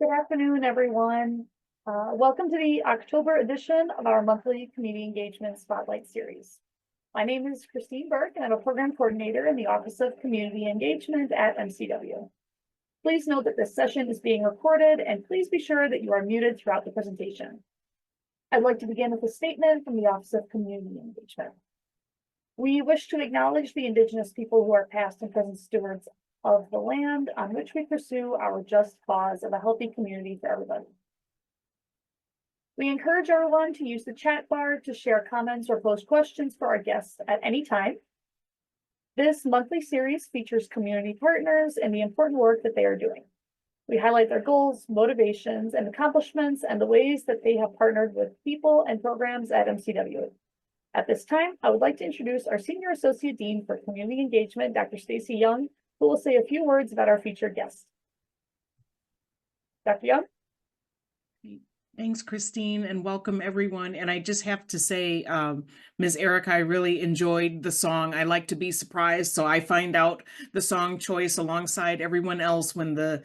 Good afternoon, everyone. Welcome to the October edition of our monthly Community Engagement Spotlight series. My name is Christine Burke, and I'm a program coordinator in the Office of Community Engagement at MCW. Please note that this session is being recorded, and please be sure that you are muted throughout the presentation. I'd like to begin with a statement from the Office of Community Engagement. We wish to acknowledge the Indigenous people who are past and present stewards of the land on which we pursue our just cause of a healthy community for everybody. We encourage everyone to use the chat bar to share comments or pose questions for our guests at any time. This monthly series features community partners and the important work that they are doing. We highlight their goals, motivations, and accomplishments, and the ways that they have partnered with people and programs at MCW. At this time, I would like to introduce our Senior Associate Dean for Community Engagement, Dr. Stacy Young, who will say a few words about our featured guest. Dr. Young? Thanks, Christine, and welcome everyone. And I just have to say, Ms. Ericka, I really enjoyed the song. I like to be surprised, so I find out the song choice alongside everyone else when the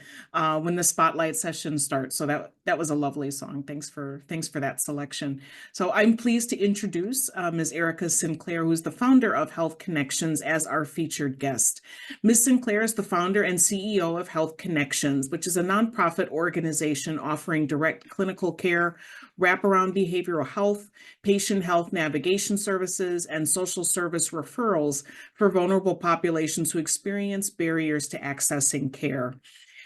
spotlight session starts. So that was a lovely song. Thanks for that selection. So I'm pleased to introduce Ms. Ericka Sinclair, who's the founder of Health Connections, as our featured guest. Ms. Sinclair is the founder and CEO of Health Connections, which is a nonprofit organization offering direct clinical care, wraparound behavioral health, patient health navigation services, and social service referrals for vulnerable populations who experience barriers to accessing care.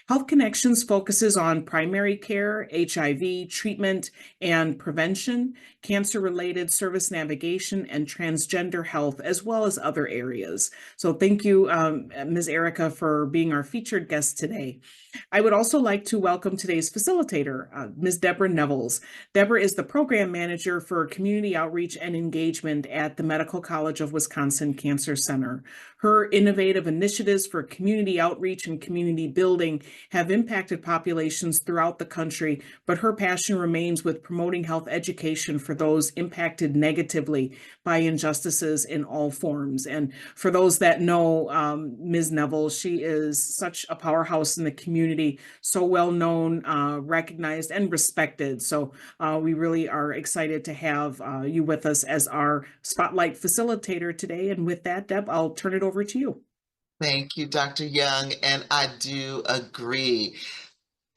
Health Connections focuses on primary care, HIV treatment and prevention, cancer-related service navigation, and transgender health, as well as other areas. So thank you, Ms. Ericka, for being our featured guest today. I would also like to welcome today's facilitator, Ms. Deborah Nevels. Deborah is the program manager for community outreach and engagement at the Medical College of Wisconsin Cancer Center. Her innovative initiatives for community outreach and community building have impacted populations throughout the country, but her passion remains with promoting health education for those impacted negatively by injustices in all forms. And for those that know Ms. Nevels, she is such a powerhouse in the community, so well known, recognized, and respected. So we really are excited to have you with us as our Spotlight facilitator today. And with that, Deb, I'll turn it over to you. Thank you, Dr. Young, and I do agree.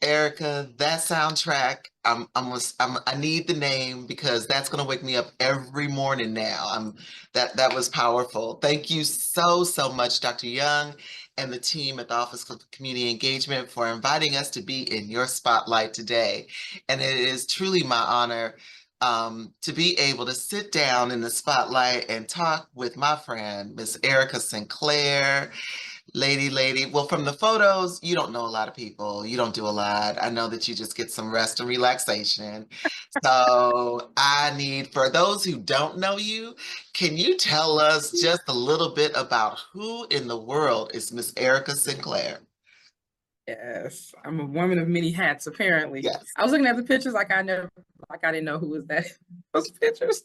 Ericka, that soundtrack, I need the name because that's going to wake me up every morning now. That was powerful. Thank you so much, Dr. Young, and the team at the Office of Community Engagement for inviting us to be in your spotlight today. And it is truly my honor to be able to sit down in the spotlight and talk with my friend, Miss Ericka Sinclair. Lady. Well, from the photos, you don't know a lot of people. You don't do a lot. I know that you just get some rest and relaxation. So I need, for those who don't know you, can you tell us just a little bit about who in the world is Miss Ericka Sinclair? Yes, I'm a woman of many hats, apparently. Yes. I was looking at the pictures like I didn't know who was that. Those pictures.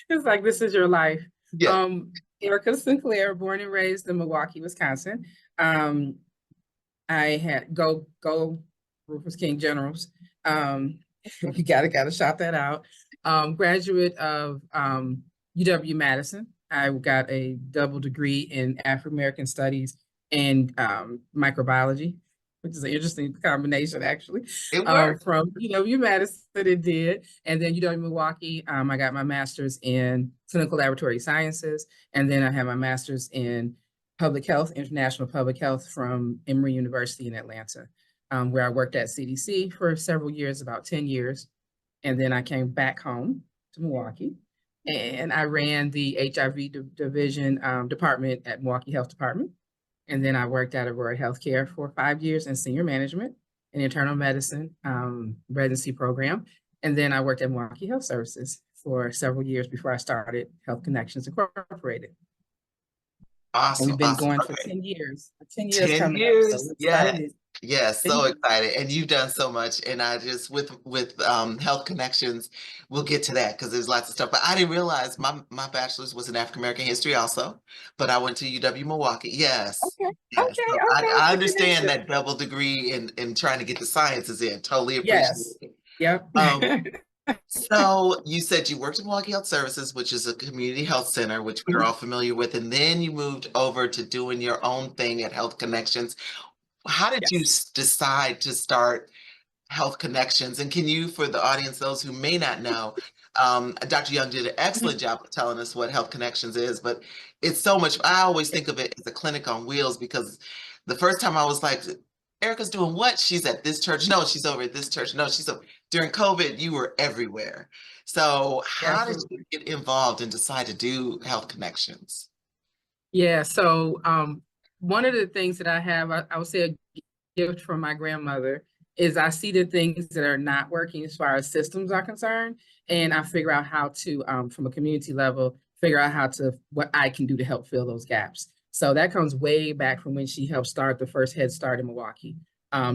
It's like, this is your life. Yeah. Ericka Sinclair, born and raised in Milwaukee, Wisconsin. I had go Rufus King Generals. We gotta shout that out. Graduate of UW-Madison. I got a double degree in Afro-American Studies and microbiology, which is an interesting combination, actually. From UW-Madison, it did. And then UW-Milwaukee, I got my master's in clinical laboratory sciences. And then I have my master's in public health, international public health from Emory University in Atlanta, where I worked at CDC for several years, about 10 years. And then I came back home to Milwaukee and I ran the HIV division department at Milwaukee Health Department. And then I worked at Aurora Healthcare for 5 years in senior management and internal medicine residency program. And then I worked at Milwaukee Health Services for several years before I started Health Connections Incorporated. Awesome. And we've been going for 10 years. 10 years 10 coming years, up. So yes. Yes, so Thank excited. And you've done so much. And I just with Health Connections, we'll get to that because there's lots of stuff. But I didn't realize my bachelor's was in African American history also, but I went to UW Milwaukee. Yes. Okay, Yes. okay, So okay. I Good understand connection. that double degree in trying to get the sciences in. Totally appreciate Yes. it. Yep. Um, so you said you worked in Milwaukee Health Services, which is a community health center, which we're all familiar with, and then you moved over to doing your own thing at Health Connections. How did you Yes. decide to start Health Connections? And can you, for the audience, those who may not know, Dr. Young did an excellent job of telling us what Health Connections is, but it's so much. I always think of it as a clinic on wheels because the first time I was like, Erica's doing what? She's at this church. No, she's over at this church. No, she's over. During COVID, you were everywhere. So how did Absolutely. you get involved and decide to do Health Connections? Yeah. So one of the things that I have, I would say a gift from my grandmother is I see the things that are not working as far as systems are concerned. And I figure out how to, from a community level, figure out what I can do to help fill those gaps. So that comes way back from when she helped start the first Head Start in Milwaukee.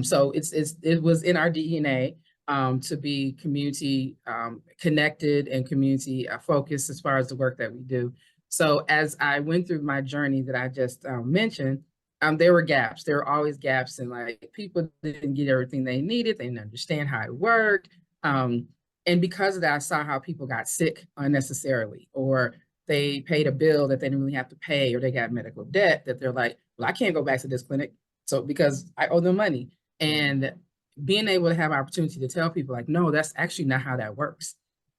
So it was in our DNA to be community connected and community focused as far as the work that we do. So as I went through my journey that I just mentioned, there were gaps. There were always gaps, and like people didn't get everything they needed. They didn't understand how it worked. And because of that, I saw how people got sick unnecessarily, or they paid a bill that they didn't really have to pay, or they got medical debt that they're like, well, I can't go back to this clinic. So because I owe them money. And being able to have opportunity to tell people like, no, that's actually not how that works.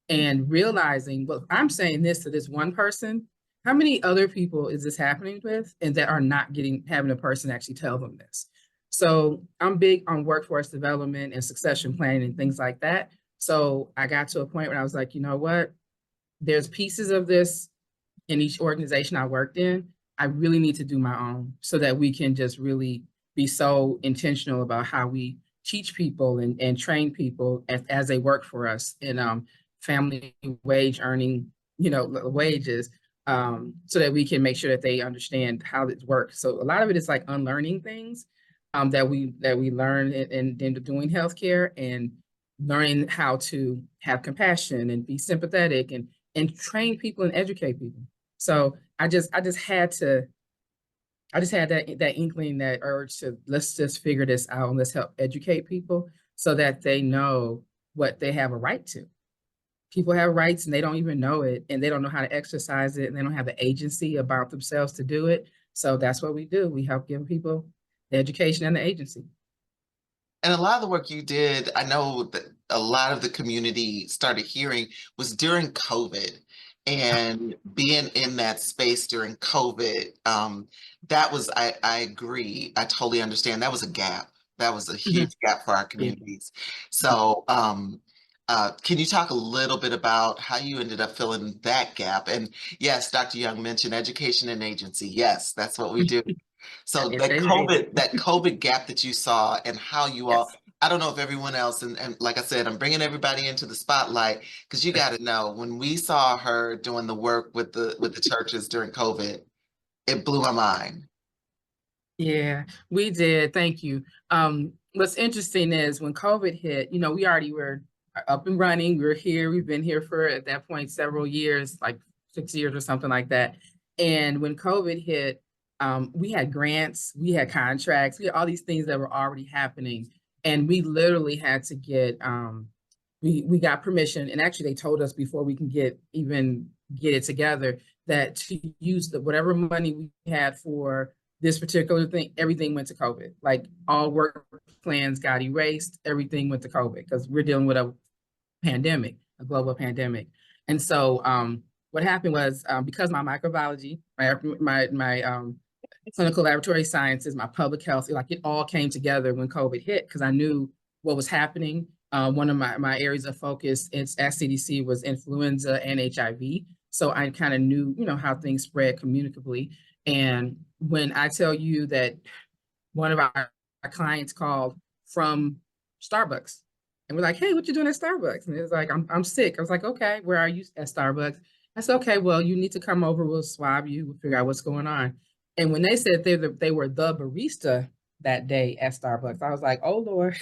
And realizing, well, I'm saying this to this one person, how many other people is this happening with and that are not having a person actually tell them this? So I'm big on workforce development and succession planning and things like that. So I got to a point where I was like, you know what? There's pieces of this in each organization I worked in. I really need to do my own so that we can just really be so intentional about how we teach people and train people as they work for us in family wage earning, wages, so that we can make sure that they understand how it works. So a lot of it is like unlearning things that we learn in doing healthcare, and learning how to have compassion and be sympathetic and train people and educate people. So I just had that inkling, that urge to let's just figure this out and let's help educate people so that they know what they have a right to. People have rights and they don't even know it, and they don't know how to exercise it, and they don't have the agency about themselves to do it. So that's what we do. We help give people the education and the agency. And a lot of the work you did, I know that a lot of the community started hearing was during COVID, and being in that space during COVID. That was, I agree. I totally understand. That was a gap. That was a Mhm. huge gap for our Yeah. communities. So, can you talk a little bit about how you ended up filling that gap? And yes, Dr. Young mentioned education and agency. Yes, that's what we do. So that COVID gap that you saw and how you all, Yes. I don't know if everyone else, and like I said, I'm bringing everybody into the spotlight because you got to know when we saw her doing the work with the churches during COVID, it blew my mind. Yeah, we did. Thank you. What's interesting is when COVID hit, we already were up and running. We were here. We've been here for, at that point, several years, like 6 years or something like that. And when COVID hit, we had grants, we had contracts, we had all these things that were already happening. And we literally had to get, we got permission. And actually they told us before we can even get it together, that to use whatever money we had for this particular thing, everything went to COVID. Like all work plans got erased, everything went to COVID because we're dealing with a pandemic, a global pandemic. And so what happened was because my microbiology, my clinical laboratory sciences, my public health, like it all came together when COVID hit because I knew what was happening. One of my areas of focus at CDC was influenza and HIV. So I kind of knew, how things spread communicably. And when I tell you that one of our clients called from Starbucks and we're like, hey, what you doing at Starbucks? And it was like, I'm sick. I was like, okay, where are you at Starbucks? I said, okay, well, you need to come over. We'll swab you. We'll figure out what's going on. And when they said they were the barista that day at Starbucks. I was like, oh Lord,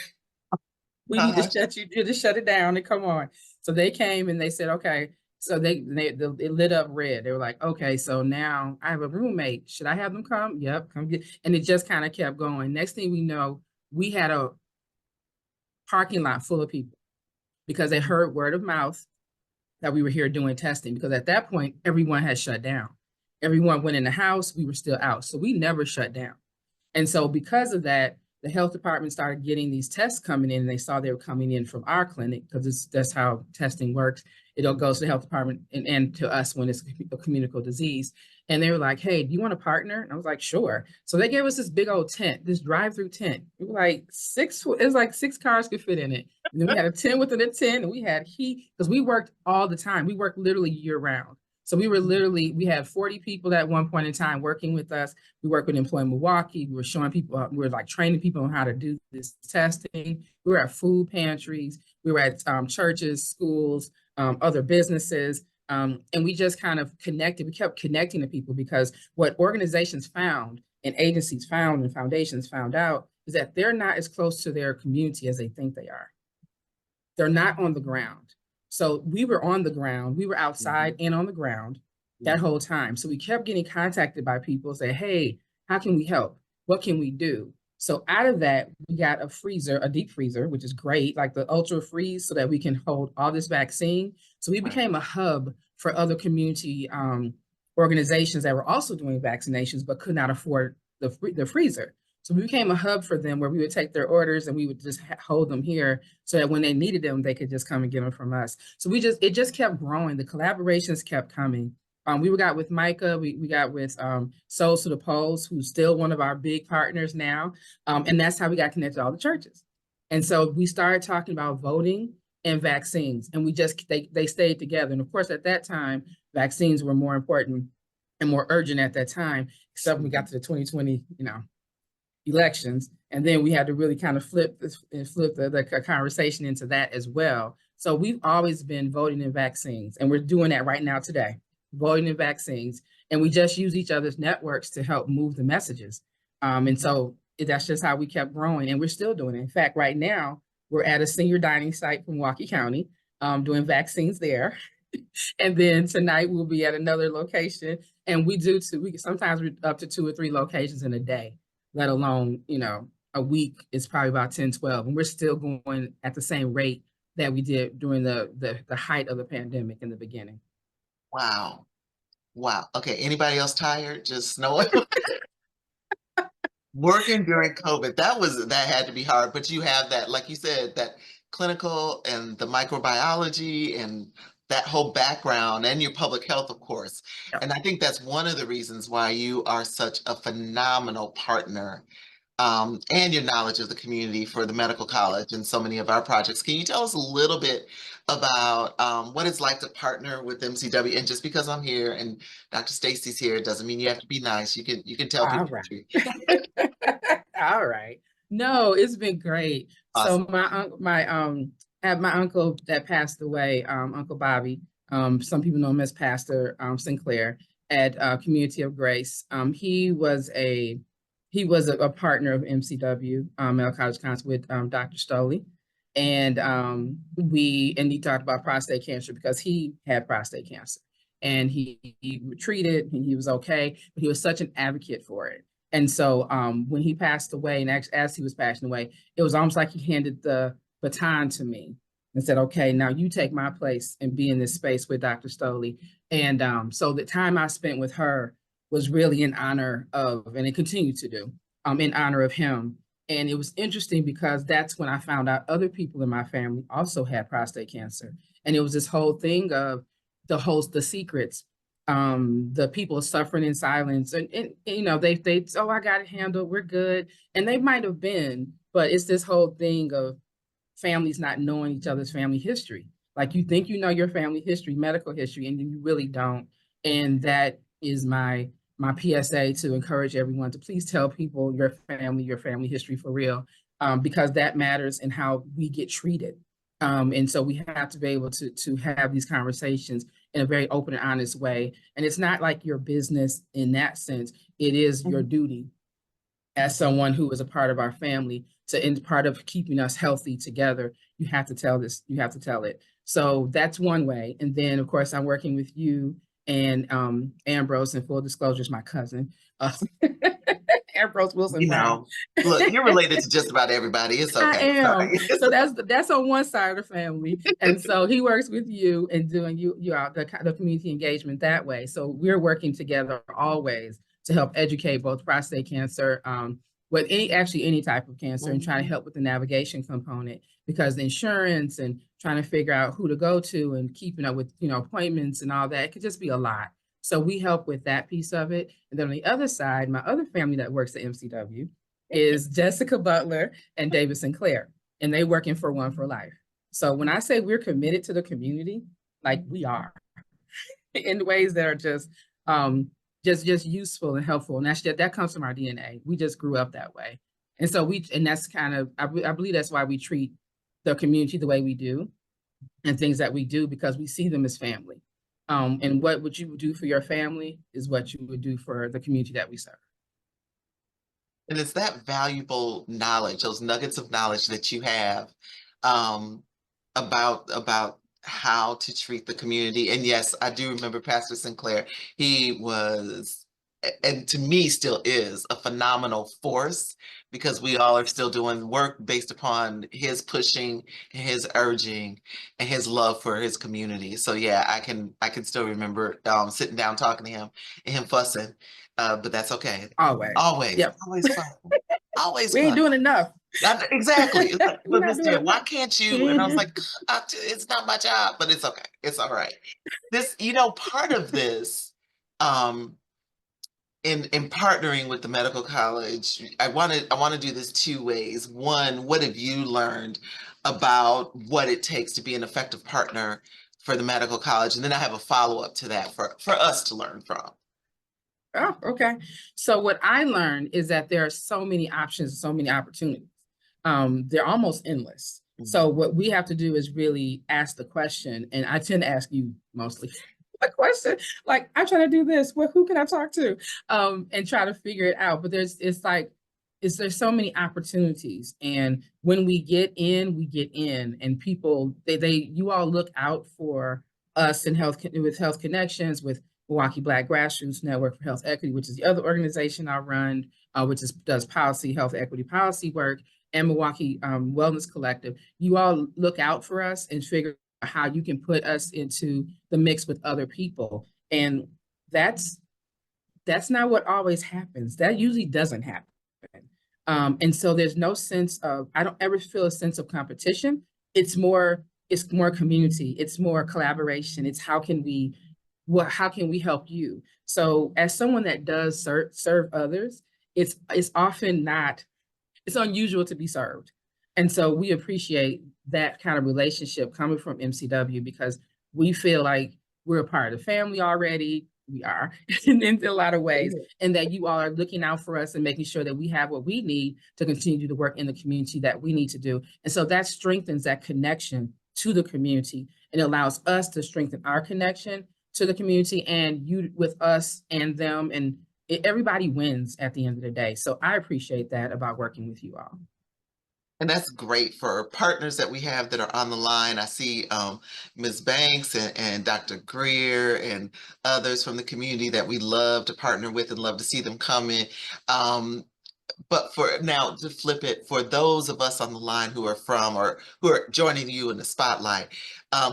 we need to Uh-huh. shut it down and come on. So they came and they said, okay. So it lit up red. They were like, okay, so now I have a roommate. Should I have them come? Yep, come get. And it just kind of kept going. Next thing we know, we had a parking lot full of people because they heard word of mouth that we were here doing testing, because at that point, everyone had shut down. Everyone went in the house, we were still out. So we never shut down. And so because of that, the health department started getting these tests coming in, and they saw they were coming in from our clinic, because that's how testing works. It goes to the health department and to us when it's a communicable disease. And they were like, hey, do you want to partner? And I was like, sure. So they gave us this big old tent, this drive-through tent. It was like it was like 6 cars could fit in it. And then we had a tent within a tent, and we had heat, because we worked all the time. We worked literally year round. So we had 40 people at one point in time working with us. We worked with Employ Milwaukee. We were showing people, we were like training people on how to do this testing. We were at food pantries. We were at churches, schools, other businesses. And we just kind of connected. We kept connecting to people, because what organizations found and agencies found and foundations found out is that they're not as close to their community as they think they are. They're not on the ground. So we were on the ground. We were outside and on the ground that whole time. So we kept getting contacted by people, say, hey, how can we help? What can we do? So out of that, we got a freezer, a deep freezer, which is great, like the ultra freeze, so that we can hold all this vaccine. So we became a hub for other community organizations that were also doing vaccinations, but could not afford the freezer. So we became a hub for them, where we would take their orders and we would just hold them here, so that when they needed them, they could just come and get them from us. So it just kept growing. The collaborations kept coming. We got with Micah, we got with Souls to the Polls, who's still one of our big partners now. And that's how we got connected to all the churches. And so we started talking about voting and vaccines, and they stayed together. And of course, at that time, vaccines were more important and more urgent at that time, except when we got to the 2020, elections. And then we had to really kind of flip the conversation into that as well. So we've always been voting in vaccines, and we're doing that right now today, voting in vaccines. And we just use each other's networks to help move the messages. And so that's just how we kept growing, and we're still doing it. In fact, right now, we're at a senior dining site from Milwaukee County, doing vaccines there. And then tonight we'll be at another location, and sometimes we're up to 2 or 3 locations in a day, let alone, a week is probably about 10, 12. And we're still going at the same rate that we did during the height of the pandemic in the beginning. Wow. Wow. Okay. Anybody else tired? Just knowing. Working during COVID, that had to be hard, but you have that, like you said, that clinical and the microbiology and that whole background, and your public health, of course. Yep. And I think that's one of the reasons why you are such a phenomenal partner, and your knowledge of the community for the medical college and so many of our projects. Can you tell us a little bit about what it's like to partner with MCW? And just because I'm here and Dr. Stacy's here, doesn't mean you have to be nice. You can tell All people. right. All right. No, it's been great. Awesome. So I have my uncle that passed away, Uncle Bobby. Some people know him as Pastor Sinclair at Community of Grace. He was a partner of MCW, Medical College Council, with Dr. Stoley. And he talked about prostate cancer, because he had prostate cancer, and he treated, and he was okay, but he was such an advocate for it. And so when he passed away, and actually as he was passing away, it was almost like he handed the baton to me and said, okay, now you take my place and be in this space with Dr. Stoley. And so the time I spent with her was really in honor of, and it continued to do, in honor of him. And it was interesting, because that's when I found out other people in my family also had prostate cancer. And it was this whole thing of the secrets, the people suffering in silence, and they oh, I got it handled, we're good. And they might have been, but it's this whole thing of families not knowing each other's family history. Like, you think you know your family history, medical history, and you really don't. And that is my PSA to encourage everyone to please tell people your family history for real, because that matters in how we get treated. And so we have to be able to have these conversations in a very open and honest way. And it's not like your business in that sense. It is your duty as someone who is a part of our family, in part of keeping us healthy together, you have to tell this, you have to tell it. So that's one way. And then of course I'm working with you and Ambrose, and full disclosure is my cousin. Ambrose Wilson You Brown. know, look, you're related to just about everybody. It's I okay. am. Sorry. So that's on one side of the family. And so he works with you and doing the community engagement that way. So we're working together always to help educate both prostate cancer, with any type of cancer, and trying to help with the navigation component, because the insurance and trying to figure out who to go to and keeping up with, appointments and all that, it could just be a lot. So we help with that piece of it. And then on the other side, my other family that works at MCW is Jessica Butler and David Sinclair, and they working for One for Life. So when I say we're committed to the community, like we are, in ways that are just useful and helpful, and that comes from our DNA. We just grew up that way, and so that's kind of, I believe that's why we treat the community the way we do, and things that we do, because we see them as family. And what would you do for your family is what you would do for the community that we serve. And it's that valuable knowledge, those nuggets of knowledge that you have about how to treat the community. And yes, I do remember Pastor Sinclair. He was, and to me still is, a phenomenal force, because we all are still doing work based upon his pushing, his urging, and his love for his community. So yeah, I can still remember sitting down talking to him and him fussing. But that's okay. Always. Yep. Always fun. Always We ain't fun. doing enough. Exactly. It's like, We're but not Mr. doing Why enough. can't you? And I was like, it's not my job, but it's okay. It's all right. This, part of this, in partnering with the medical college, I want to do this two ways. One, what have you learned about what it takes to be an effective partner for the medical college? And then I have a follow-up to that for us to learn from. Oh, okay. So what I learned is that there are so many options, so many opportunities. They're almost endless. So what we have to do is really ask the question, and I tend to ask you mostly a question, like, I'm trying to do this, well, who can I talk to? And try to figure it out. But there's so many opportunities. And when we get in, and people, you all look out for us in with Health Connections, with Milwaukee Black Grassroots Network for Health Equity, which is the other organization I run, which does health equity policy work, and Milwaukee Wellness Collective. You all look out for us and figure out how you can put us into the mix with other people. And that's not what always happens. That usually doesn't happen. And so there's no sense of, I don't ever feel a sense of competition. It's more community. It's more collaboration. It's how can we help you? So as someone that does serve others, it's often not, it's unusual to be served. And so we appreciate that kind of relationship coming from MCW, because we feel like we're a part of the family already. We are in a lot of ways, and that you all are looking out for us and making sure that we have what we need to continue to work in the community that we need to do. And so that strengthens that connection to the community, and allows us to strengthen our connection to the community, and you with us and them, and everybody wins at the end of the day. So I appreciate that about working with you all. And that's great for partners that we have that are on the line. I see Ms. Banks and Dr. Greer and others from the community that we love to partner with and love to see them come in. But for now, to flip it, for those of us on the line who are joining you in the spotlight,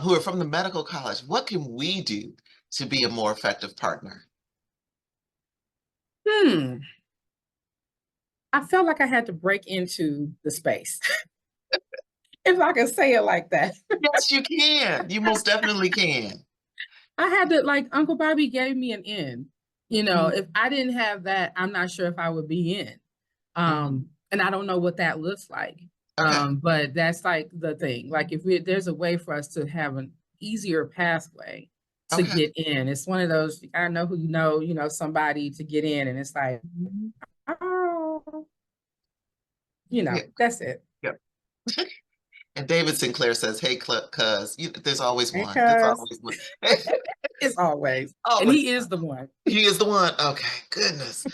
who are from the medical college, what can we do to be a more effective partner? I felt like I had to break into the space, if I can say it like that. Yes, you can. You most definitely can. I had to, like, Uncle Bobby gave me an in. If I didn't have that, I'm not sure if I would be in. And I don't know what that looks like. Okay. But that's like the thing. Like, if there's a way for us to have an easier pathway to get in. It's one of those, I know who somebody to get in, and it's like, oh, that's it. Yep. And David Sinclair says, "Hey, cuz, there's always Hey, one. There's cuz. always one." It's always. And Always. he is the one. He is the one. Okay, goodness.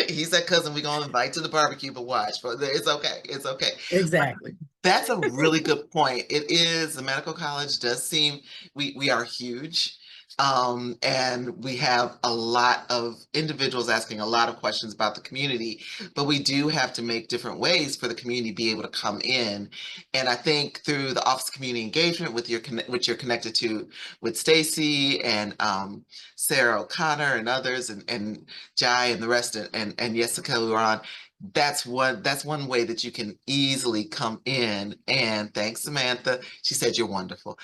He's that cousin we're gonna invite to the barbecue, but watch. But it's okay. It's okay. Exactly. That's a really good point. It is, the medical college does seem, we are huge. And we have a lot of individuals asking a lot of questions about the community, but we do have to make different ways for the community to be able to come in. And I think through the Office of Community Engagement with which you're connected to with Stacy and Sarah O'Connor and others, and Jai and the rest, and Jessica who are on, that's one way that you can easily come in. And thanks, Samantha. She said you're wonderful.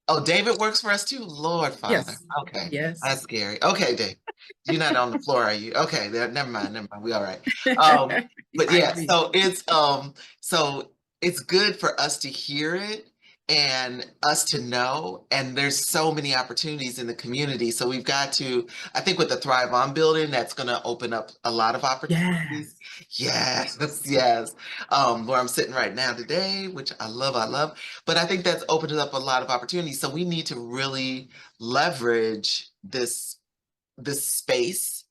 Oh, David works for us too. Lord Father. Yes. Okay. Yes. That's scary. Okay, Dave. You're not on the floor, are you? Okay, there, never mind. We all right. But I yeah, agree. so it's good for us to hear it and us to know. And there's so many opportunities in the community. So we've got to, I think with the Thrive On building, that's gonna open up a lot of opportunities. Yes. Yes, yes. Where I'm sitting right now today, which I love. But I think that's opened up a lot of opportunities. So we need to really leverage this space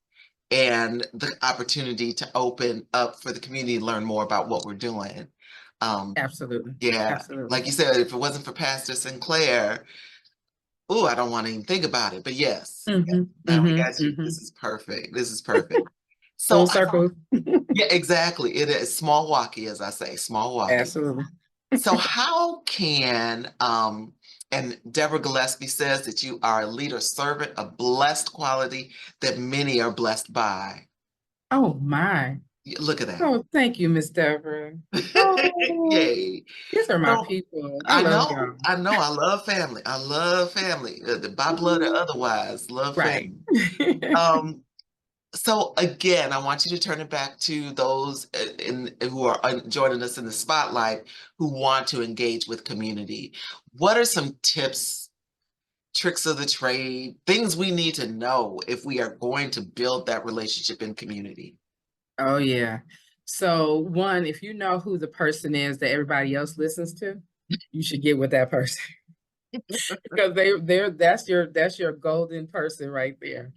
and the opportunity to open up for the community to learn more about what we're doing. Absolutely. Yeah, Absolutely. like you said, if it wasn't for Pastor Sinclair, oh, I don't want to even think about it. But yes, now we got you. This is perfect. This is perfect. Full So circle. yeah, exactly. It is small walkie, as I say, small walkie. Absolutely. So how can, and Deborah Gillespie says that you are a leader servant, a blessed quality that many are blessed by. Oh my. Look at that. Oh, thank you, Miss Deborah. Oh, Yay. these are my So people. I love y'all. I know, I love family. I love family, by blood or otherwise, love Right. family. So again, I want you to turn it back to those who are joining us in the spotlight who want to engage with community. What are some tips, tricks of the trade, things we need to know if we are going to build that relationship in community? Oh yeah. So one, if you know who the person is that everybody else listens to, you should get with that person. Because that's your golden person right there.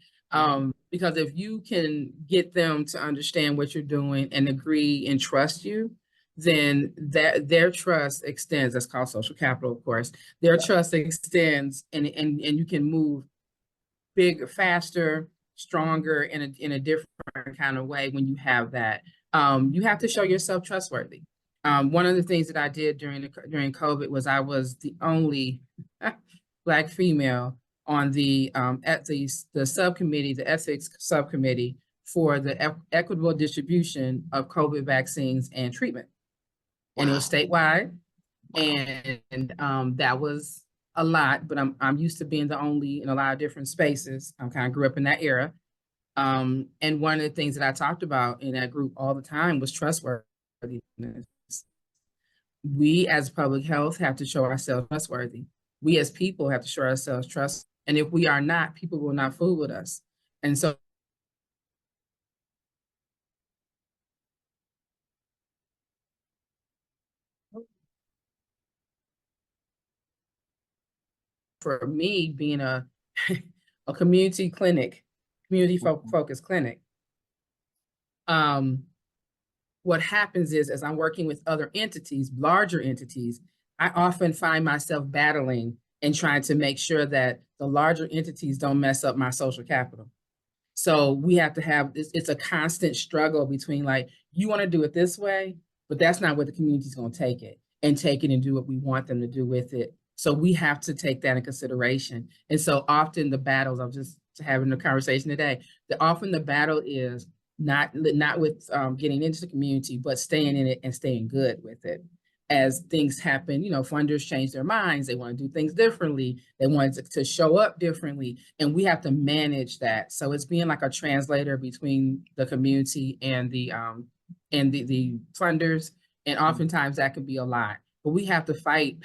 Because if you can get them to understand what you're doing and agree and trust you, then that their trust extends. That's called social capital, of course. Their trust extends, and you can move bigger, faster, stronger in a different kind of way when you have that. You have to show yourself trustworthy. One of the things that I did during COVID was I was the only Black female on at the subcommittee, the ethics subcommittee for the equitable distribution of COVID vaccines and treatment. And it was statewide. And that was a lot, but I'm used to being the only in a lot of different spaces. I kind of grew up in that era. And one of the things that I talked about in that group all the time was trustworthiness. We as public health have to show ourselves trustworthy. We as people have to show ourselves trust. And if we are not, people will not fool with us. And so for me, being a community clinic, community focused clinic, what happens is, as I'm working with other entities, larger entities, I often find myself battling and trying to make sure that the larger entities don't mess up my social capital. So we have to have, it's a constant struggle between like, you want to do it this way, but that's not what the community's going to take it and do what we want them to do with it. So we have to take that in consideration. And so often the battles, I'm just having a conversation today, that often the battle is not with getting into the community, but staying in it and staying good with it. As things happen, funders change their minds. They want to do things differently. They want to show up differently. And we have to manage that. So it's being like a translator between the community and the funders. And oftentimes that could be a lot. But we have to fight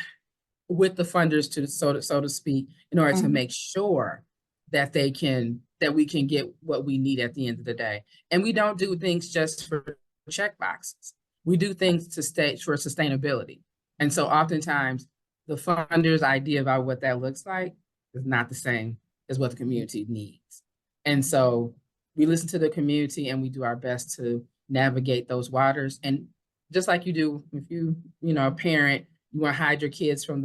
with the funders so to speak, in order to make sure that we can get what we need at the end of the day. And we don't do things just for check boxes. We do things for sustainability. And so oftentimes the funder's idea about what that looks like is not the same as what the community needs. And so we listen to the community and we do our best to navigate those waters. And just like you do, if a parent, you want to hide your kids from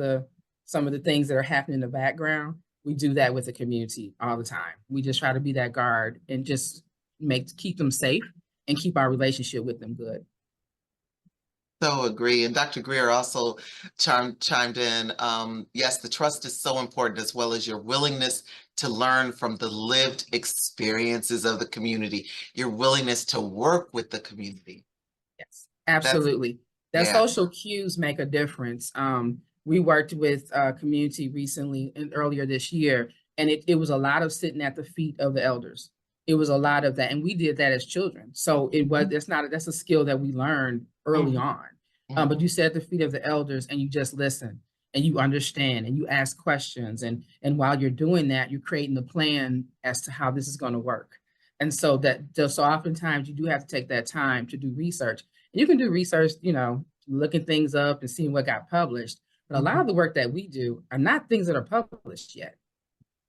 some of the things that are happening in the background, we do that with the community all the time. We just try to be that guard and just keep them safe and keep our relationship with them good. So agree. And Dr. Greer also chimed in. Yes, the trust is so important, as well as your willingness to learn from the lived experiences of the community, your willingness to work with the community. Yes, absolutely. That social cues make a difference. We worked with a community recently and earlier this year, and it was a lot of sitting at the feet of the elders. It was a lot of that, and we did that as children. So that's a skill that we learned early on. But you sit at the feet of the elders and you just listen and you understand and you ask questions. And while you're doing that, you're creating a plan as to how this is going to work. And so so oftentimes you do have to take that time to do research. And you can do research, looking things up and seeing what got published. But a lot of the work that we do are not things that are published yet.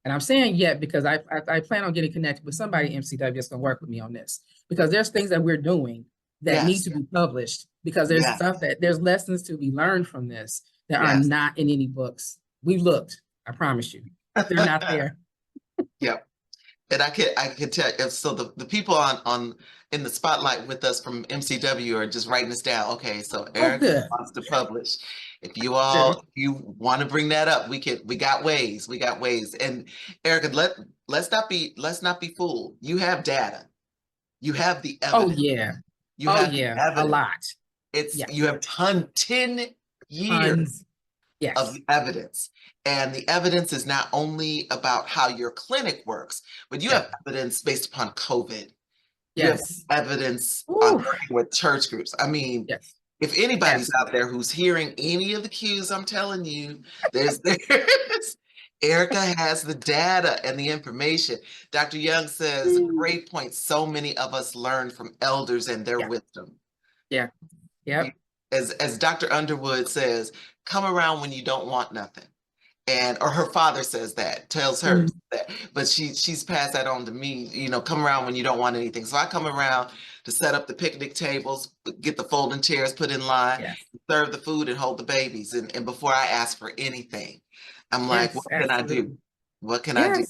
And I'm saying yet because I plan on getting connected with somebody at MCW that's going to work with me on this, because there's things that we're doing that need to be published, because there's there's lessons to be learned from this that are not in any books. We've looked, I promise you, they're not there. Yep. And I can tell you, so the people in the spotlight with us from MCW are just writing this down. Okay, so Ericka wants to publish. If you want to bring that up, we got ways. And Ericka, let's not be fooled. You have data. You have the evidence. Oh yeah. You have a lot. You have 10 years of evidence. And the evidence is not only about how your clinic works, but you have evidence based upon COVID. You have evidence on working with church groups. I mean, if anybody's out there who's hearing any of the cues, I'm telling you, there's Ericka has the data and the information. Dr. Young says, great point. So many of us learn from elders and their wisdom. Yeah. Yeah. As Dr. Underwood says, come around when you don't want nothing. Or her father tells her that, but she's passed that on to me, come around when you don't want anything. So I come around to set up the picnic tables, get the folding chairs put in line, serve the food and hold the babies. And before I ask for anything, I'm like, what can I do? What can I do?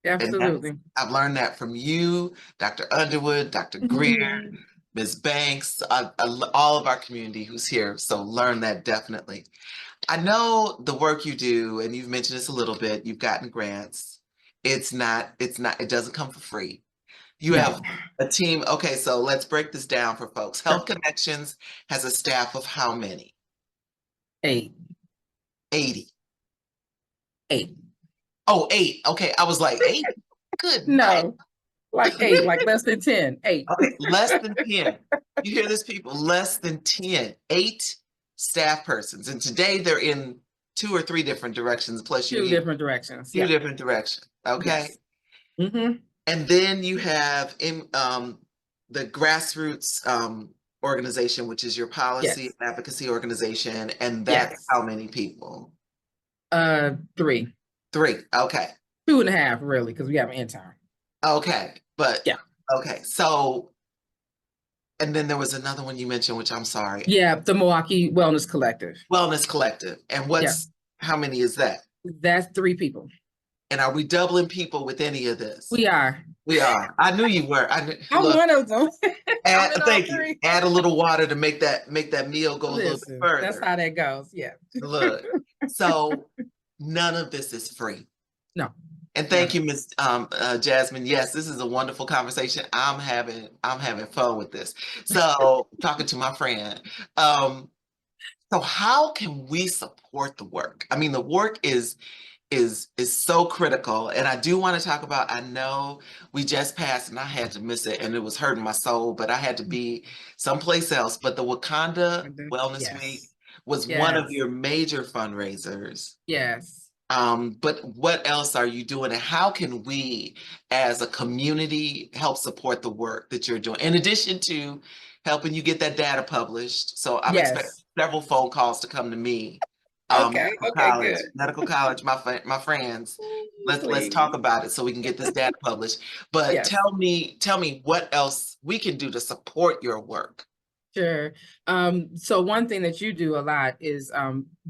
Absolutely. And I've learned that from you, Dr. Underwood, Dr. Greer, Ms. Banks, all of our community who's here. So learn that definitely. I know the work you do, and you've mentioned this a little bit, you've gotten grants. It doesn't come for free. You have a team. Okay, so let's break this down for folks. Health Connections has a staff of how many? 8. 80. 8. Oh, 8. Okay, I was like, 8? Good. No, like 8, like less than 10. 8. Okay, less than 10. You hear this, people? Less than 10. 8 staff persons. And today they're in 2 or 3 different directions. Plus Two different directions. Two different directions. Okay. Yes. And then you have the grassroots organization, which is your policy and advocacy organization. And that's how many people? 3. 3. Okay. 2.5 really, because we have an intern. Okay. But okay. So, and then there was another one you mentioned, which I'm sorry. Yeah, the Milwaukee Wellness Collective. Wellness Collective. And how many is that? That's 3 people. And are we doubling people with any of this? We are. We are. I knew you were. I'm one of them. Thank you. Add a little water to make that meal go a little bit further. That's how that goes. Yeah. Look. So none of this is free. No. And thank you, Ms. Jasmine. Yes, this is a wonderful conversation. I'm having fun with this. So talking to my friend. So how can we support the work? I mean, the work is so critical. And I do want to talk about, I know we just passed and I had to miss it and it was hurting my soul, but I had to be someplace else. But the Wakanda Wellness Week was one of your major fundraisers. Yes. But what else are you doing, and how can we as a community help support the work that you're doing, in addition to helping you get that data published? So I'm expecting several phone calls to come to me. Okay, okay, good. Medical college, my friends. Let's Please. talk about it so we can get this data published. But Yes. tell me what else we can do to support your work. Sure. So one thing that you do a lot is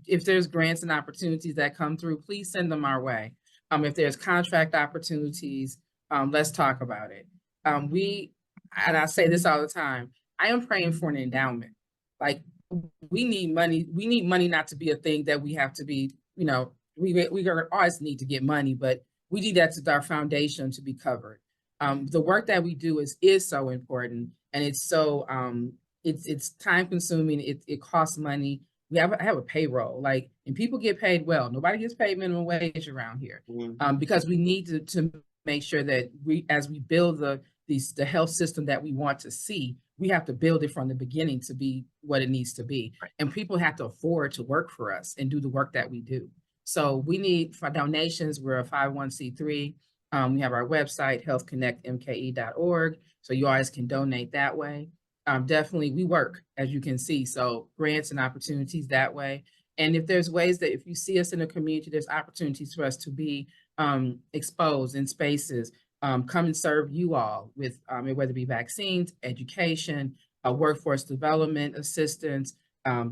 if there's grants and opportunities that come through, please send them our way. If there's contract opportunities, let's talk about it. And I say this all the time, I am praying for an endowment. Like, we need money. We need money not to be a thing that we have to be, we always need to get money, but we need that to our foundation to be covered. The work that we do is so important, and it's so it's time consuming. It costs money. I have a payroll, and people get paid well. Nobody gets paid minimum wage around here, because we need to make sure that as we build the health system that we want to see, we have to build it from the beginning to be what it needs to be. Right. And people have to afford to work for us and do the work that we do. So we need for donations. We're a 501c3. We have our website, healthconnectmke.org. So you always can donate that way. Definitely we work, as you can see. So grants and opportunities that way. And if there's ways that if you see us in the community, there's opportunities for us to be exposed in spaces. Come and serve you all with whether it be vaccines, education, workforce development assistance,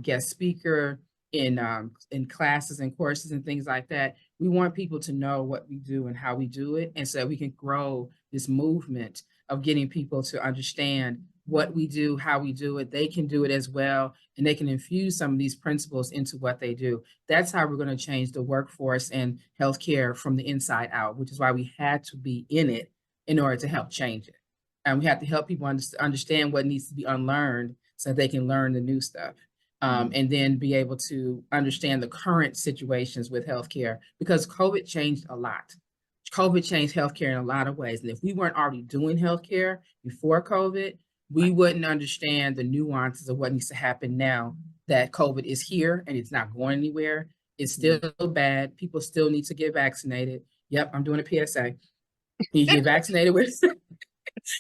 guest speaker in classes and courses and things like that. We want people to know what we do and how we do it, and so that we can grow this movement of getting people to understand what we do, how we do it. They can do it as well, and they can infuse some of these principles into what they do. That's how we're going to change the workforce and healthcare from the inside out, which is why we had to be in it in order to help change it. And we have to help people understand what needs to be unlearned so they can learn the new stuff. And then be able to understand the current situations with healthcare, because COVID changed a lot. COVID changed healthcare in a lot of ways. And if we weren't already doing healthcare before COVID, we wouldn't understand the nuances of what needs to happen now that COVID is here and it's not going anywhere. It's still bad. People still need to get vaccinated. Yep, I'm doing a PSA. You get vaccinated with,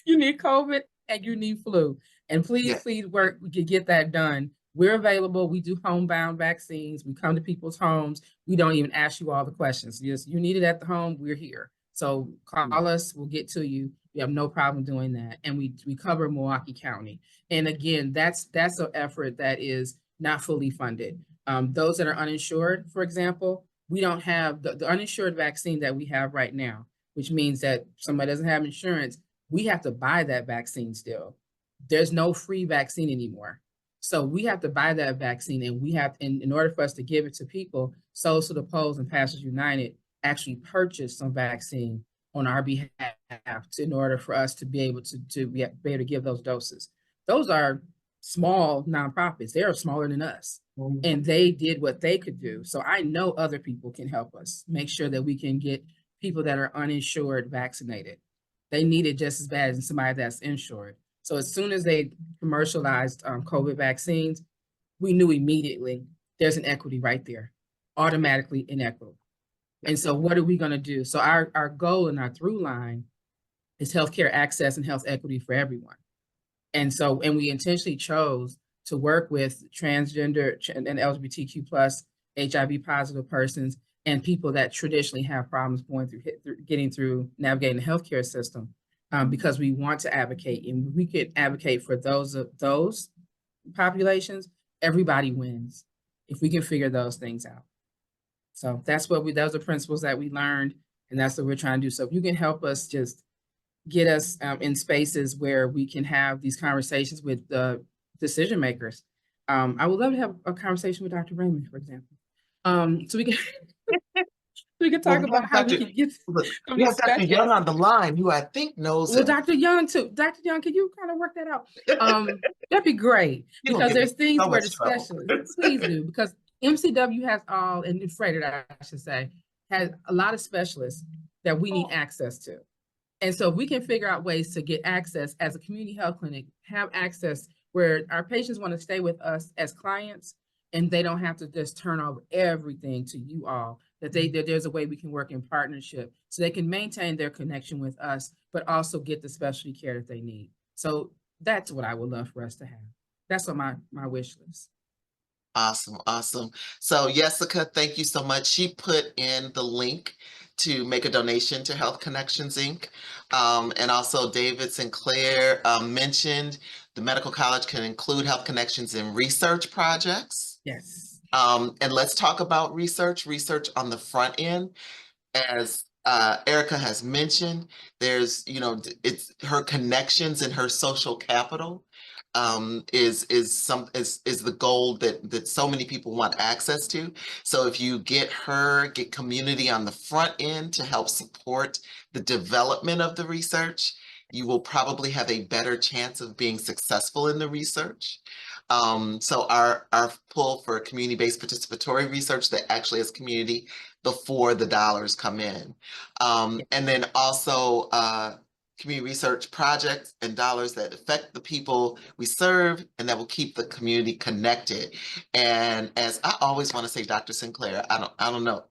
you need COVID and you need flu. And please work, we can get that done. We're available. We do homebound vaccines. We come to people's homes. We don't even ask you all the questions. Just, you need it at the home, we're here. So call us, we'll get to you. We have no problem doing that. And we cover Milwaukee County. And again, that's an effort that is not fully funded. Those that are uninsured, for example, we don't have the uninsured vaccine that we have right now, which means that somebody doesn't have insurance, we have to buy that vaccine still. There's no free vaccine anymore. So we have to buy that vaccine, and we have, in order for us to give it to people, Souls to the Polls and Pastors United actually purchased some vaccine on our behalf in order for us to be able to give those doses. Those are small nonprofits. They are smaller than us. And they did what they could do. So I know other people can help us make sure that we can get people that are uninsured vaccinated. They need it just as bad as somebody that's insured. So as soon as they commercialized COVID vaccines, we knew immediately there's an equity right there, automatically inequitable. And so what are we going to do? So our goal and our through line is healthcare access and health equity for everyone. And we intentionally chose to work with transgender and LGBTQ plus HIV positive persons and people that traditionally have problems getting through navigating the healthcare system, because we want to advocate, and we could advocate for those populations. Everybody wins if we can figure those things out. So those are principles that we learned, and that's what we're trying to do. So if you can help us just get us in spaces where we can have these conversations with the decision makers. I would love to have a conversation with Dr. Raymond, for example. So we can talk about how we can get we have Dr. Young on the line, who I think knows. Well, Dr. Young too. Dr. Young, can you kind of work that out? That'd be great, because there's things where the specialists, please do, because MCW has and Frederick, I should say, has a lot of specialists that we need access to. And so if we can figure out ways to get access as a community health clinic, have access where our patients want to stay with us as clients, and they don't have to just turn over everything to you all, that there's a way we can work in partnership so they can maintain their connection with us, but also get the specialty care that they need. So that's what I would love for us to have. That's on my wish list. Awesome, awesome. So Jessica, thank you so much. She put in the link to make a donation to Health Connections, Inc. And also David Sinclair mentioned the medical college can include Health Connections in research projects. Yes. And let's talk about research on the front end. As Ericka has mentioned, there's, it's her connections and her social capital is the goal that so many people want access to. So if you get community on the front end to help support the development of the research, you will probably have a better chance of being successful in the research. So our pull for community-based participatory research that actually has community before the dollars come in. And then also community research projects and dollars that affect the people we serve and that will keep the community connected. And as I always want to say, Dr. Sinclair, I don't know.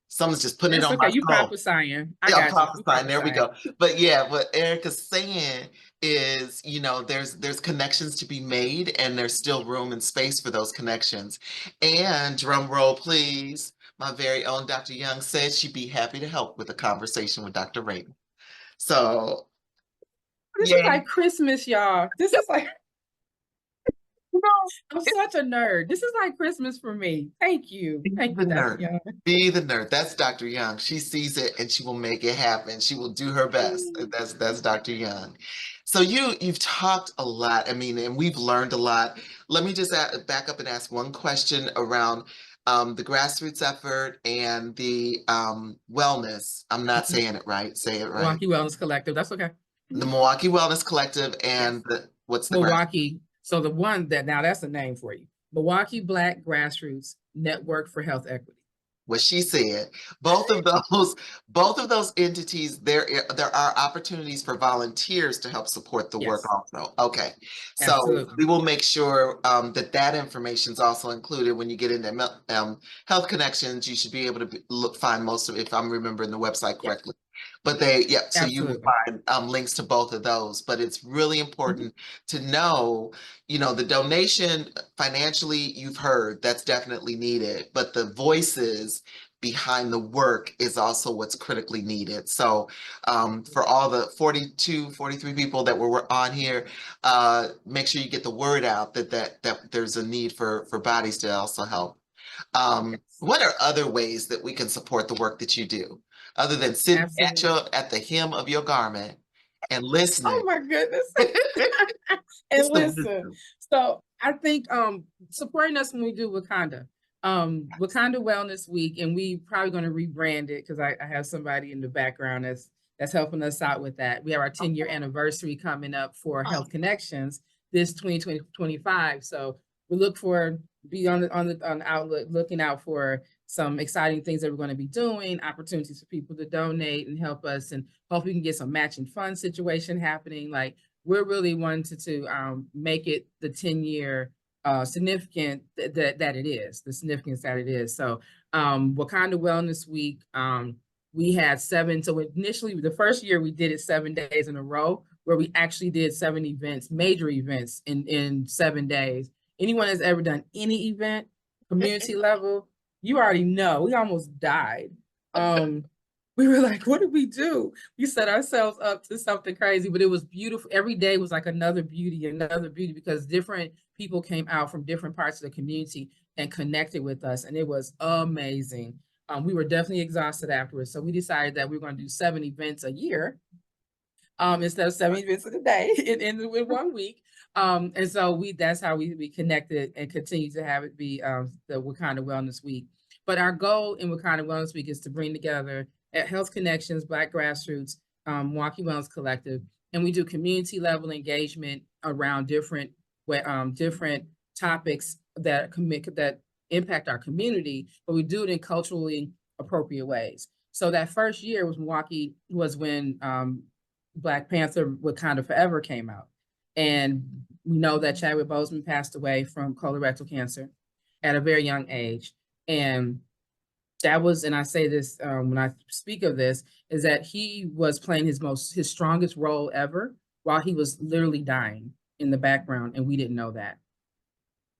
Someone's just putting it That's on okay. my You soul. prophesying. I Yeah, I'm got you. You prophesying. There we go. prophesying. But yeah, what Erica's saying is, there's connections to be made, and there's still room and space for those connections. And drum roll, please. My very own Dr. Young said she'd be happy to help with a conversation with Dr. Raymond. So, This yeah, is like Christmas, y'all. This is like, I'm it's such a nerd. This is like Christmas for me. Thank you. Thank the you, Dr. nerd. Young. Be the nerd. That's Dr. Young. She sees it and she will make it happen. She will do her best. That's Dr. Young. So you've talked a lot. I mean, and we've learned a lot. Let me just back up and ask one question around the grassroots effort and the wellness. I'm not saying it right. Say it right. Milwaukee Wellness Collective. That's okay. The Milwaukee Wellness Collective and what's the Milwaukee. So the one that now that's a name for you. Milwaukee Black Grassroots Network for Health Equity. What she said, both of those entities, there are opportunities for volunteers to help support the work also. Okay, so Absolutely. we will make sure that information is also included when you get into Health Connections. You should be able to find most of it, if I'm remembering the website correctly. But so you will find links to both of those. But it's really important to know, the donation financially, you've heard, that's definitely needed, but the voices behind the work is also what's critically needed. So for all the 43 people that were on here, make sure you get the word out that there's a need for bodies to also help. What are other ways that we can support the work that you do, other than sitting at the hem of your garment and listening? Oh my goodness. And listen. So I think supporting us when we do Wakanda. Wakanda Wellness Week, and we probably going to rebrand it because I have somebody in the background that's helping us out with that. We have our 10-year anniversary coming up for Health Connections this 2025. So we look for be on the outlook, looking out for some exciting things that we're going to be doing, opportunities for people to donate and help us, and hope we can get some matching fund situation happening. Like, we're really wanting to make it the 10-year significant that it is, the significance that it is. So Wakanda Wellness Week, we had 7. So initially, the first year we did it 7 days in a row, where we actually did 7 events, major events in 7 days. Anyone that's ever done any event, community level, you already know, we almost died. We were like, what did we do? We set ourselves up to something crazy, but it was beautiful. Every day was like another beauty, because different people came out from different parts of the community and connected with us. And it was amazing. We were definitely exhausted afterwards. So we decided that we were going to do 7 events a year instead of 7 events in a day in 1 week. And so that's how we connected and continue to have it be the Wakanda Wellness Week. But our goal in Wakanda Wellness Week is to bring together at Health Connections, Black Grassroots, Milwaukee Wellness Collective, and we do community level engagement around different topics that impact our community, but we do it in culturally appropriate ways. So that first year was when Black Panther Wakanda Forever came out. And we know that Chadwick Boseman passed away from colorectal cancer at a very young age. And that was, and I say this when I speak of this, is that he was playing his strongest role ever while he was literally dying in the background, and we didn't know that.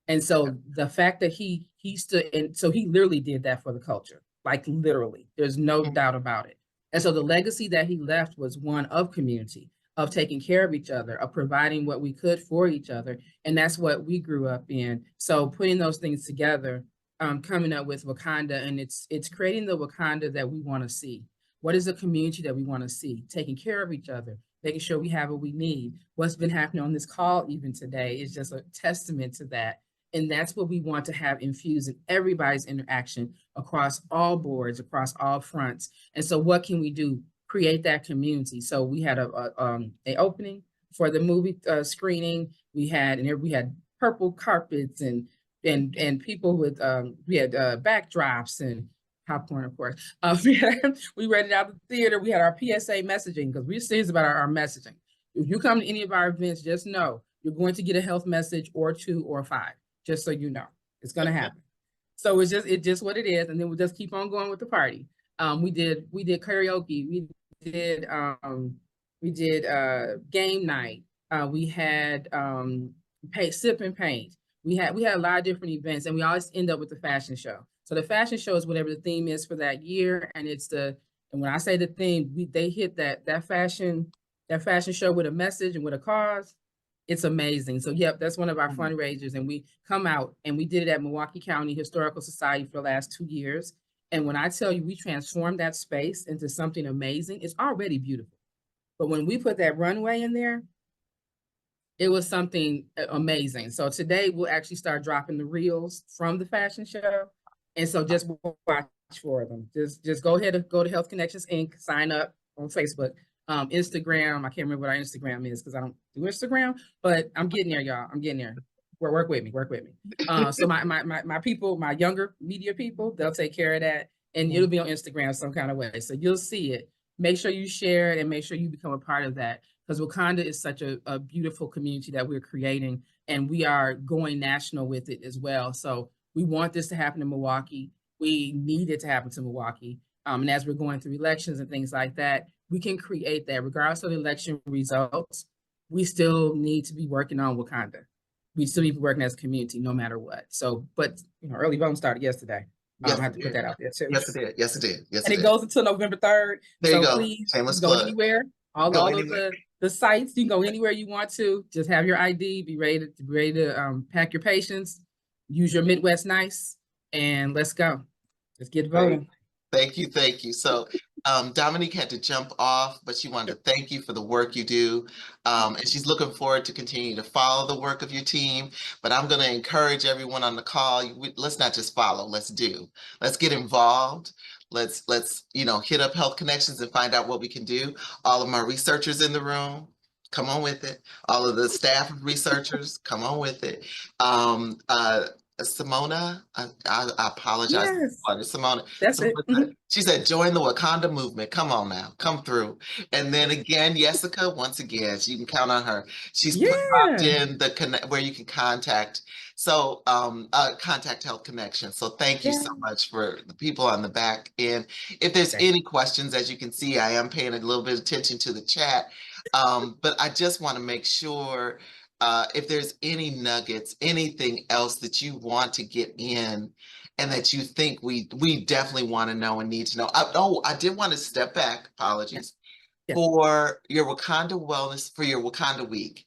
And so the fact that he stood, and so he literally did that for the culture, like literally, there's no doubt about it. And so the legacy that he left was one of community, of taking care of each other, of providing what we could for each other. And that's what we grew up in. So putting those things together, coming up with Wakanda, and it's creating the Wakanda that we want to see. What is the community that we want to see? Taking care of each other, making sure we have what we need. What's been happening on this call even today is just a testament to that. And that's what we want to have infused in everybody's interaction across all boards, across all fronts. And so what can we do? Create that community. So we had a opening for the movie screening. We had purple carpets and people with we had backdrops and popcorn, of course. We rented out the theater. We had our PSA messaging because we're serious about our messaging. If you come to any of our events, just know you're going to get a health message or 2 or 5. Just so you know, it's going to happen. So it's just what it is, and then we'll just keep on going with the party. We did karaoke. We did game night. We had sip and paint. We had a lot of different events, and we always end up with the fashion show. So the fashion show is whatever the theme is for that year, and when I say the theme, they hit that fashion show with a message and with a cause. It's amazing. So yep, that's one of our fundraisers, and we come out and we did it at Milwaukee County Historical Society for the last 2 years. And when I tell you we transformed that space into something amazing, it's already beautiful. But when we put that runway in there, it was something amazing. So today we'll actually start dropping the reels from the fashion show. And so just watch for them. Just go ahead and go to Health Connections Inc., sign up on Facebook. Instagram, I can't remember what our Instagram is because I don't do Instagram, but I'm getting there, y'all. I'm getting there. Work with me. So my people, my younger media people, they'll take care of that, and it'll be on Instagram some kind of way. So you'll see it. Make sure you share it and make sure you become a part of that, because Wakanda is such a beautiful community that we're creating, and we are going national with it as well. So we want this to happen in Milwaukee. We need it to happen to Milwaukee. And as we're going through elections and things like that, we can create that regardless of the election results. We still need to be working on Wakanda. We still need to be working as a community, no matter what. So, but early voting started yesterday. Yes, I have to put that out there too. Yes, it did. Yes, it did. Yes, and it goes until November 3rd. There so you go. Please Shameless go plug. anywhere. All of the sites, you can go anywhere you want to. Just have your ID. Be ready to pack your patience. Use your Midwest nice, and let's go. Let's get voting. Thank you. So Dominique had to jump off, but she wanted to thank you for the work you do. And she's looking forward to continue to follow the work of your team. But I'm going to encourage everyone on the call, let's not just follow, let's do. Let's get involved. Let's hit up Health Connections and find out what we can do. All of my researchers in the room, come on with it. All of the staff of researchers, come on with it. Simona, I apologize. Yes. Simona. That's it. She said, join the Wakanda movement. Come on now, come through. And then again, Jessica, once again, you can count on her. She's popped in where you can contact. So contact Health Connection. So thank you so much for the people on the back end. If there's any questions, as you can see, I am paying a little bit of attention to the chat. But I just want to make sure if there's any nuggets, anything else that you want to get in and that you think we definitely want to know and need to know. I did want to step back, apologies, for your Wakanda Wellness, for your Wakanda Week.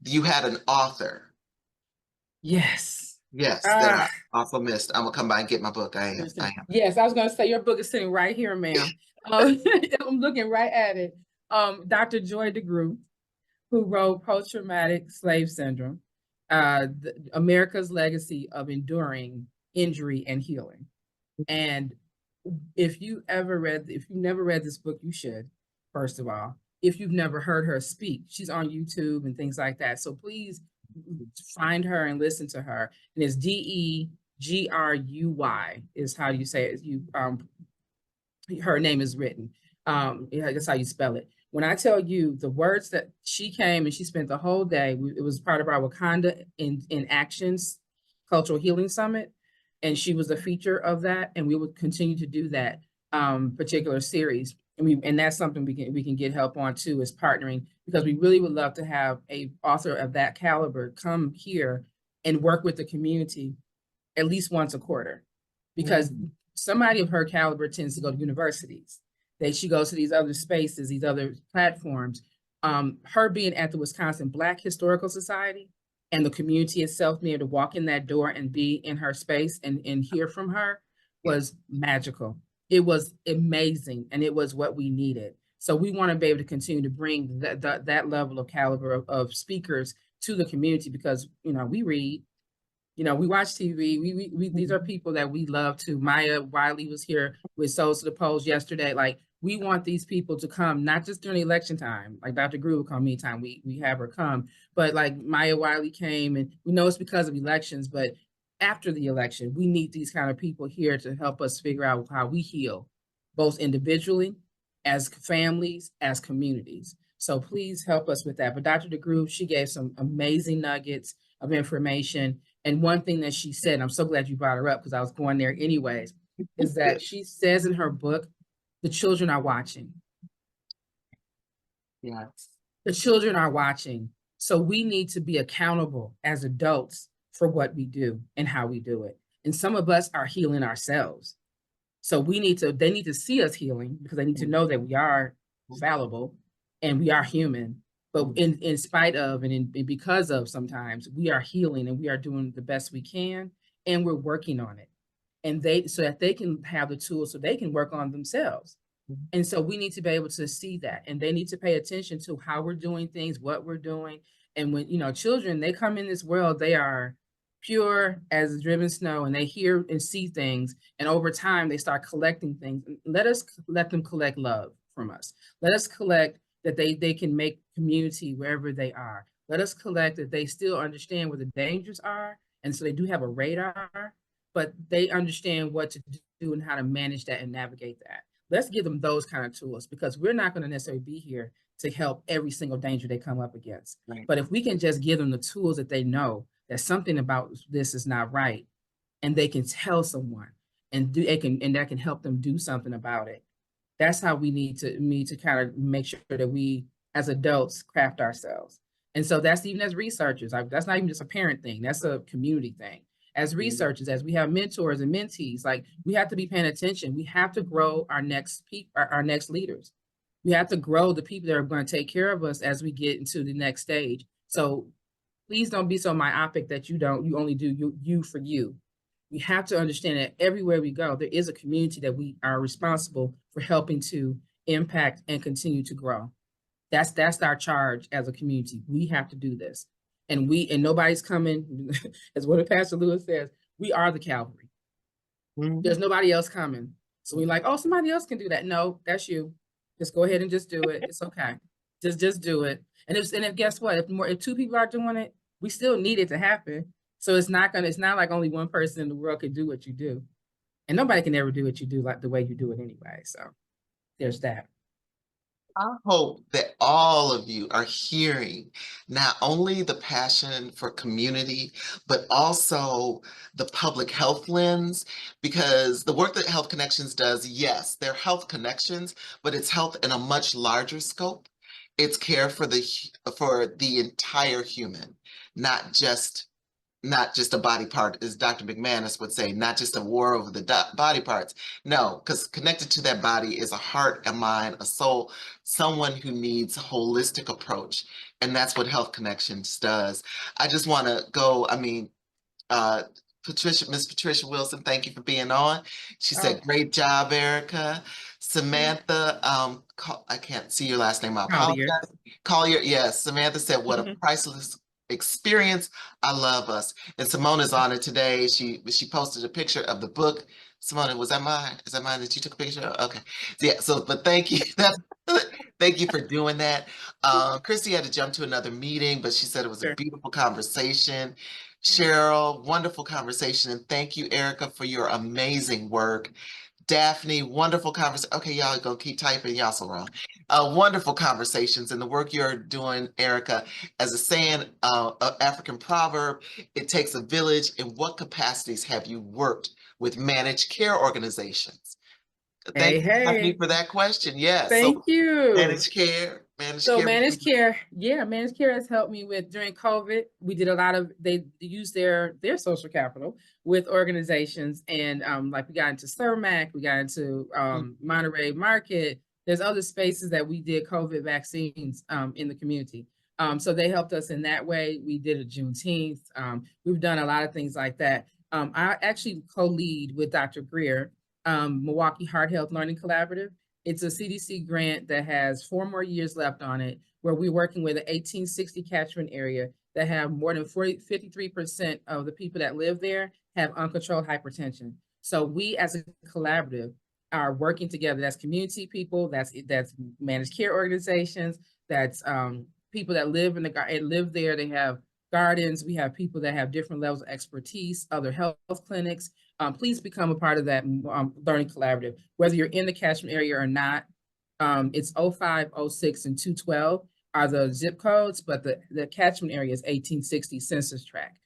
You had an author. Yes. Yes, that I also missed. I'm gonna come by and get my book. I am. Yes, I was gonna say your book is sitting right here, ma'am. I'm looking right at it. Dr. Joy DeGroot, who wrote Post-Traumatic Slave Syndrome, America's Legacy of Enduring Injury and Healing. And if you've never read this book, you should, first of all. If you've never heard her speak, she's on YouTube and things like that. So please find her and listen to her. And it's DeGruy is how you say it. Her name is written. That's how you spell it. When I tell you the words that she came and she spent the whole day, it was part of our Wakanda in Actions Cultural Healing Summit. And she was a feature of that. And we will continue to do that particular series. And that's something we can get help on too, is partnering, because we really would love to have a author of that caliber come here and work with the community at least once a quarter. Because somebody of her caliber tends to go to universities. She goes to these other spaces, these other platforms. Her being at the Wisconsin Black Historical Society and the community itself, being able to walk in that door and be in her space and hear from her was magical. It was amazing, and it was what we needed. So we want to be able to continue to bring that level of caliber of speakers to the community, because, we read, we watch TV. These are people that we love too. Maya Wiley was here with Souls to the Polls yesterday. Like, we want these people to come, not just during election time. Like Dr. Greer will come anytime we have her come, but like Maya Wiley came, and we know it's because of elections, but after the election, we need these kind of people here to help us figure out how we heal, both individually, as families, as communities. So please help us with that. But Dr. DeGroove, she gave some amazing nuggets of information. And one thing that she said, and I'm so glad you brought her up because I was going there anyways, is that she says in her book, the children are watching. Yes. The children are watching. So we need to be accountable as adults for what we do and how we do it. And some of us are healing ourselves. So they need to see us healing, because they need to know that we are fallible and we are human. But in spite of and because of, sometimes we are healing and we are doing the best we can, and we're working on it. And so that they can have the tools so they can work on themselves. And so we need to be able to see that, and they need to pay attention to how we're doing things, what we're doing. And when, children, they come in this world, they are pure as driven snow, and they hear and see things. And over time, they start collecting things. Let them collect love from us. Let us collect that they can make community wherever they are. Let us collect that they still understand where the dangers are. And so they do have a radar, but they understand what to do and how to manage that and navigate that. Let's give them those kind of tools, because we're not going to necessarily be here to help every single danger they come up against. Right. But if we can just give them the tools that they know that something about this is not right, and they can tell someone, and that can help them do something about it. That's how we need to kind of make sure that we as adults craft ourselves. And so that's even as researchers, that's not even just a parent thing, that's a community thing. As researchers, as we have mentors and mentees, like, we have to be paying attention. We have to grow our next leaders. We have to grow the people that are going to take care of us as we get into the next stage. So please don't be so myopic that you only do you for you. We have to understand that everywhere we go, there is a community that we are responsible for helping to impact and continue to grow. That's our charge as a community. We have to do this. And nobody's coming, as what Pastor Lewis says, we are the Calvary. There's nobody else coming. So we're like, oh, somebody else can do that. No, that's you. Just go ahead and just do it. It's okay. Just do it. And guess what? If two people are doing it, we still need it to happen. So it's not like only one person in the world can do what you do. And nobody can ever do what you do like the way you do it anyway. So there's that. I hope that all of you are hearing not only the passion for community, but also the public health lens, because the work that Health Connections does, yes, they're health connections, but it's health in a much larger scope. It's care for the entire human, not just a body part, as Dr. McManus would say, not just a war over the body parts. No, because connected to that body is a heart, a mind, a soul, someone who needs a holistic approach. And that's what Health Connections does. I just want to go, Miss Patricia Wilson, thank you for being on. She said, great job, Ericka. Samantha, I can't see your last name. I apologize. Collier, yes. Samantha said, what a priceless experience. I love us. And Simone is on it today. She posted a picture of the book. Simone, was that mine? Is that mine that you took a picture of? Okay. Yeah, but thank you. Thank you for doing that. Christy had to jump to another meeting, but she said it was a beautiful conversation. Cheryl, wonderful conversation. And thank you, Ericka, for your amazing work. Daphne, wonderful conversation. Okay, y'all gonna keep typing, y'all so wrong. Wonderful conversations, and the work you're doing, Ericka, as a saying, African proverb, it takes a village. In what capacities have you worked with managed care organizations? Thank you, Daphne, for that question. Yes. Thank you. Managed care, Managed So care. managed care, managed care has helped me with during COVID. We did a lot of, they used their social capital with organizations, and like we got into Cermak, we got into Monterey Market. There's other spaces that we did COVID vaccines in the community. So they helped us in that way. We did a Juneteenth. We've done a lot of things like that. I actually co-lead with Dr. Greer, Milwaukee Heart Health Learning Collaborative. It's a CDC grant that has 4 more years left on it, where we're working with an 1860 catchment area that have more than 53% of the people that live there have uncontrolled hypertension. So we as a collaborative are working together. That's community people, that's managed care organizations, that's people that live live there. They have gardens. We have people that have different levels of expertise, other health clinics. Please become a part of that learning collaborative, whether you're in the catchment area or not. It's 05, 06, and 212 are the zip codes, but the catchment area is 1860 census tract.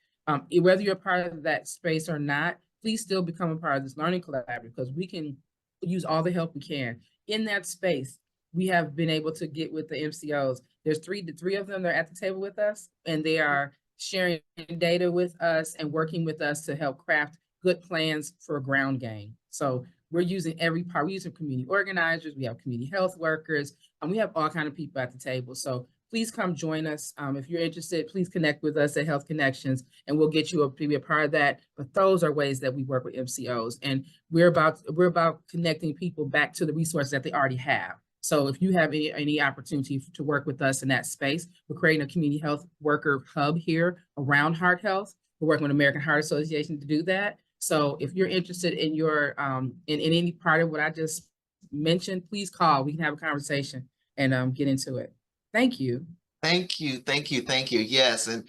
Whether you're part of that space or not, please still become a part of this learning collaborative, because we can use all the help we can. In that space, we have been able to get with the MCOs. There's the three of them that are at the table with us, and they are sharing data with us and working with us to help craft good plans for ground game. So we're using every part. We're using community organizers, we have community health workers, and we have all kinds of people at the table. So please come join us. If you're interested, please connect with us at Health Connections, and we'll get you to be a part of that. But those are ways that we work with MCOs, and we're about connecting people back to the resources that they already have. So if you have any opportunity to work with us in that space, we're creating a community health worker hub here around heart health. We're working with American Heart Association to do that. So if you're interested in your in any part of what I just mentioned, please call. We can have a conversation and get into it. Thank you. Thank you, thank you, thank you. Yes, and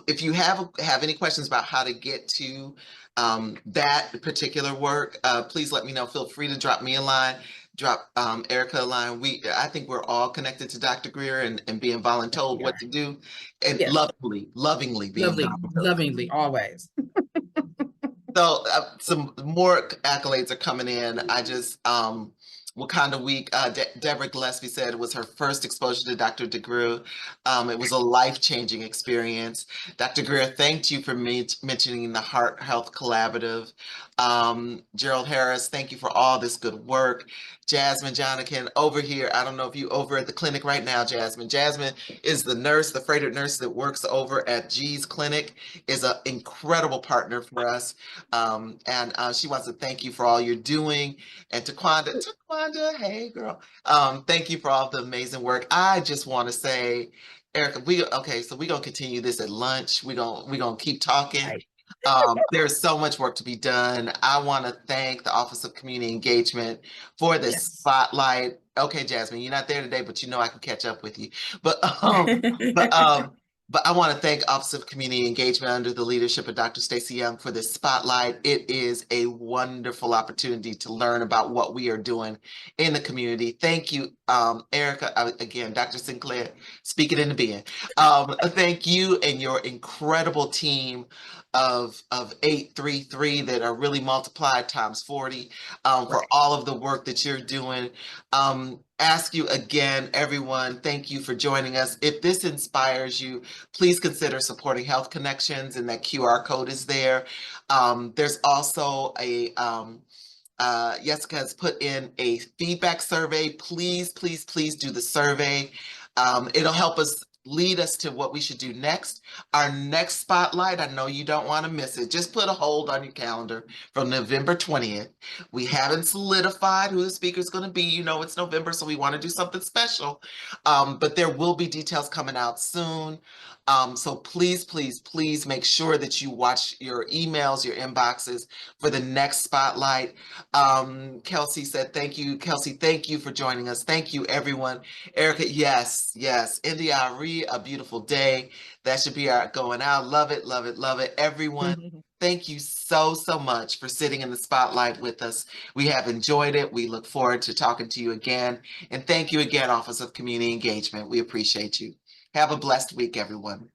if you have any questions about how to get to that particular work, please let me know. Feel free to drop me a line, drop Ericka a line. I think we're all connected to Dr. Greer and being voluntold what to do, and Yes. lovingly being lovingly, always. So some more accolades are coming in. I just Wakanda Week, Deborah Gillespie said it was her first exposure to Dr. DeGrew. It was a life-changing experience. Dr. Greer thanked you for mentioning the Heart Health Collaborative. Gerald Harris, thank you for all this good work. Jasmine Jonikin over here. I don't know if you over at the clinic right now, Jasmine. Jasmine is the nurse, the freighted nurse that works over at G's Clinic, is an incredible partner for us. And she wants to thank you for all you're doing. And Taquanda, hey girl, thank you for all the amazing work. I just want to say, Ericka, so we're gonna continue this at lunch. We're gonna keep talking. Right. There's so much work to be done. I want to thank the Office of Community Engagement for this spotlight. Okay, Jasmine, you're not there today, but you know I can catch up with you. But I want to thank Office of Community Engagement under the leadership of Dr. Stacey Young for this spotlight. It is a wonderful opportunity to learn about what we are doing in the community. Thank you, Ericka. Again, Dr. Sinclair, speak it into being. Thank you and your incredible team of 833 that are really multiplied times 40 for all of the work that you're doing. Ask you again, everyone, thank you for joining us. If this inspires you, please consider supporting Health Connections, and that QR code is there. There's also a Jessica has put in a feedback survey. Please, please, please do the survey. It'll help us lead us to what we should do next. Our next spotlight, I know you don't want to miss it. Just put a hold on your calendar from November 20th. We haven't solidified who the speaker is going to be. You know, it's November, so we want to do something special. But there will be details coming out soon. So please, please, please make sure that you watch your emails, your inboxes for the next spotlight. Kelsey said, thank you. Kelsey, thank you for joining us. Thank you, everyone. Ericka, yes, India, a beautiful day. That should be our going out. Love it, love it, love it. Everyone, thank you so, so much for sitting in the spotlight with us. We have enjoyed it. We look forward to talking to you again. And thank you again, Office of Community Engagement. We appreciate you. Have a blessed week, everyone.